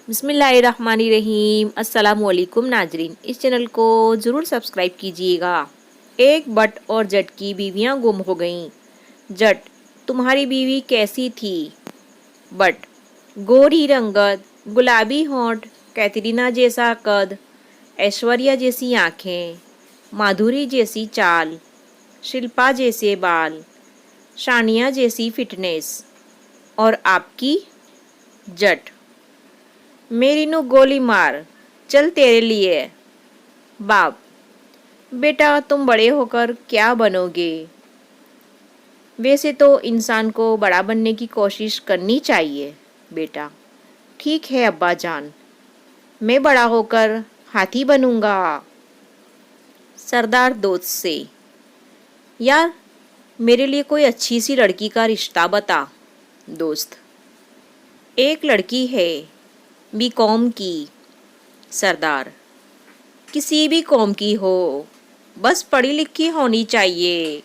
बिस्मिल्लाहिर्रहमानिर्रहीम। अस्सलामुअलैकुम नाजरीन, इस चैनल को ज़रूर सब्सक्राइब कीजिएगा। एक बट और जट की बीवियां गुम हो गईं। जट, तुम्हारी बीवी कैसी थी? बट, गोरी रंगत, गुलाबी होंठ, कैटरीना जैसा कद, ऐश्वर्या जैसी आंखें, माधुरी जैसी चाल, शिल्पा जैसे बाल, शानिया जैसी फिटनेस। और आपकी? जट, मेरी नु गोली मार, चल तेरे लिए। बाप, बेटा तुम बड़े होकर क्या बनोगे? वैसे तो इंसान को बड़ा बनने की कोशिश करनी चाहिए बेटा। ठीक है अब्बा जान, मैं बड़ा होकर हाथी बनूंगा। सरदार दोस्त से, यार मेरे लिए कोई अच्छी सी लड़की का रिश्ता बता। दोस्त, एक लड़की है बीकॉम की। सरदार, किसी भी कौम की हो, बस पढ़ी लिखी होनी चाहिए।